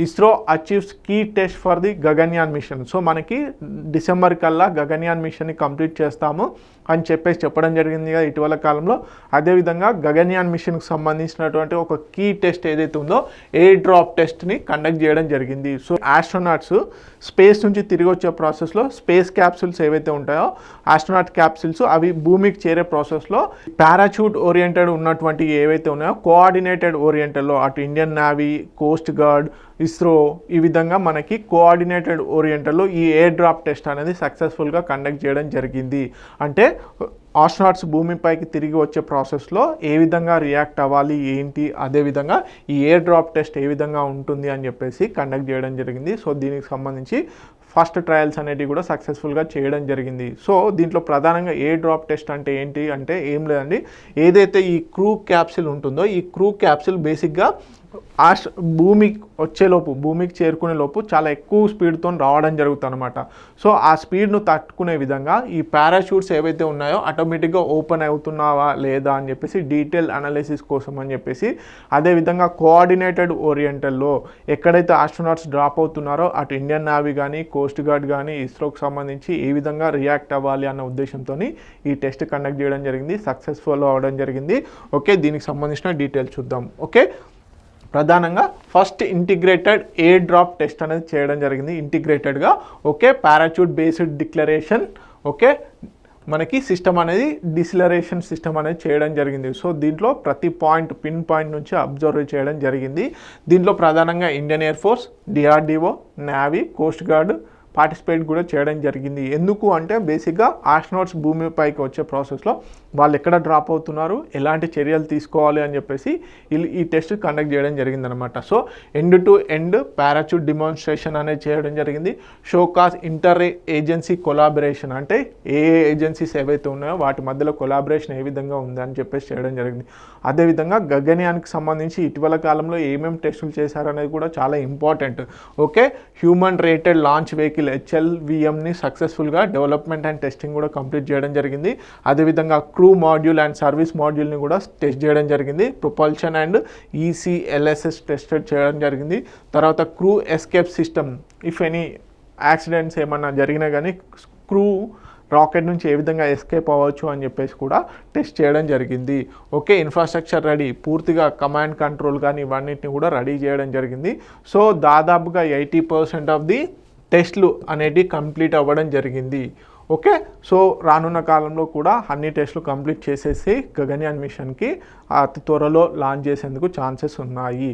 ISRO achieves key test for the Gaganyaan mission. So మనకి December కల్లా గగన్యాన్ మిషన్ని కంప్లీట్ చేస్తాము అని చెప్పడం జరిగింది కదా ఇటీవల కాలంలో. అదేవిధంగా గగన్యాన్ మిషన్కి సంబంధించినటువంటి ఒక కీ టెస్ట్ ఏదైతే ఉందో ఎయిర్ డ్రాప్ టెస్ట్ని కండక్ట్ చేయడం జరిగింది. సో ఆస్ట్రోనాట్స్ స్పేస్ నుంచి తిరిగి వచ్చే ప్రాసెస్లో స్పేస్ క్యాప్సూల్స్ ఏవైతే ఉంటాయో ఆస్ట్రోనాట్ క్యాప్సూల్స్ అవి భూమికి చేరే ప్రాసెస్లో పారాచూట్ ఓరియంటెడ్ ఉన్నటువంటి ఏవైతే ఉన్నాయో కోఆర్డినేటెడ్ ఓరియంటెడ్లో అటు Indian navy, coast guard, ISRO ఈ విధంగా మనకి కోఆర్డినేటెడ్ ఓరియంటెడ్లో ఈ ఎయిర్ డ్రాప్ టెస్ట్ అనేది సక్సెస్ఫుల్గా కండక్ట్ చేయడం జరిగింది. అంటే ఆస్ట్రోనాట్స్ భూమిపైకి తిరిగి వచ్చే ప్రాసెస్లో ఏ విధంగా రియాక్ట్ అవ్వాలి ఏంటి, అదేవిధంగా ఈ ఎయిర్ డ్రాప్ టెస్ట్ ఏ విధంగా ఉంటుంది అని చెప్పేసి కండక్ట్ చేయడం జరిగింది. సో దీనికి సంబంధించి ఫస్ట్ ట్రయల్స్ అనేటివి కూడా సక్సెస్ఫుల్గా చేయడం జరిగింది. సో దీంట్లో ప్రధానంగా ఎయిర్ డ్రాప్ టెస్ట్ అంటే ఏంటి అంటే ఏం లేదండి, ఏదైతే ఈ క్రూ క్యాప్సిల్ ఉంటుందో ఈ క్రూ క్యాప్సిల్ బేసిక్గా భూమికి చేరుకునే లోపు చాలా ఎక్కువ స్పీడ్తో రావడం జరుగుతుంది అనమాట. సో ఆ స్పీడ్ను తట్టుకునే విధంగా ఈ పారాషూట్స్ ఏవైతే ఉన్నాయో ఆటోమేటిక్గా ఓపెన్ అవుతున్నావా లేదా అని చెప్పేసి డీటెయిల్ అనాలిసిస్ కోసం అని చెప్పేసి, అదేవిధంగా కోఆర్డినేటెడ్ ఓరియంటల్లో ఎక్కడైతే ఆస్ట్రోనాట్స్ డ్రాప్ అవుతున్నారో అటు ఇండియన్ నేవీ కానీ, కోస్ట్ గార్డ్ కానీ, ఇస్రోకి సంబంధించి ఏ విధంగా రియాక్ట్ అవ్వాలి అన్న ఉద్దేశంతో ఈ టెస్ట్ కండక్ట్ చేయడం జరిగింది, సక్సెస్ఫుల్ అవ్వడం జరిగింది. ఓకే, దీనికి సంబంధించిన డీటెయిల్స్ చూద్దాం. ఓకే, ప్రధానంగా first integrated air drop test అనేది చేయడం జరిగింది ఇంటిగ్రేటెడ్గా. Okay, parachute based declaration, okay మనకి సిస్టమ్ అనేది డిసిలరేషన్ సిస్టమ్ అనేది చేయడం జరిగింది. సో దీంట్లో ప్రతి పిన్ పాయింట్ నుంచి అబ్జర్వ్ చేయడం జరిగింది. దీంట్లో ప్రధానంగా Indian air force, DRDO, navy, coast guard participate కూడా చేయడం జరిగింది. ఎందుకు అంటే బేసిక్గా ఆస్ట్రోనాట్స్ భూమిపైకి వచ్చే ప్రాసెస్లో వాళ్ళు ఎక్కడ డ్రాప్ అవుతున్నారు, ఎలాంటి చర్యలు తీసుకోవాలి అని చెప్పేసి ఈ టెస్ట్ కండక్ట్ చేయడం జరిగిందనమాట. So end to end parachute demonstration అనేది చేయడం జరిగింది. షోకాస్ ఇంటర్ ఏజెన్సీ కొలాబరేషన్, అంటే ఏ ఏజెన్సీస్ ఏవైతే ఉన్నాయో వాటి మధ్యలో కొలాబరేషన్ ఏ విధంగా ఉంది అని చెప్పేసి చేయడం జరిగింది. అదేవిధంగా గగన్యాన్కి సంబంధించి ఇటీవల కాలంలో ఏమేమి టెస్టులు చేశారనేది కూడా చాలా important. Okay, human rated launch vehicle HLVMని సక్సెస్ఫుల్గా డెవలప్మెంట్ అండ్ టెస్టింగ్ కూడా కంప్లీట్ చేయడం జరిగింది. అదేవిధంగా క్రూ మాడ్యూల్ అండ్ సర్వీస్ మాడ్యూల్ని కూడా టెస్ట్ చేయడం జరిగింది. ప్రొపల్షన్ అండ్ ECLSS టెస్ట్ చేయడం జరిగింది. తర్వాత crew escape system, if any accidents ఏమన్నా జరిగినా కానీ క్రూ రాకెట్ నుంచి ఏ విధంగా ఎస్కేప్ అవ్వచ్చు అని చెప్పేసి కూడా టెస్ట్ చేయడం జరిగింది. ఓకే, ఇన్ఫ్రాస్ట్రక్చర్ రెడీ, పూర్తిగా కమాండ్ కంట్రోల్ కానీ ఇవన్నిటిని కూడా రెడీ చేయడం జరిగింది. సో దాదాపుగా 80% ఆఫ్ ది టెస్ట్లు అనేటివి కంప్లీట్ అవ్వడం జరిగింది. ఓకే, సో రానున్న కాలంలో కూడా అన్ని టెస్టులు కంప్లీట్ చేసేసి గగన్యాన్ మిషన్కి అతి త్వరలో లాంచ్ చేసేందుకు ఛాన్సెస్ ఉన్నాయి.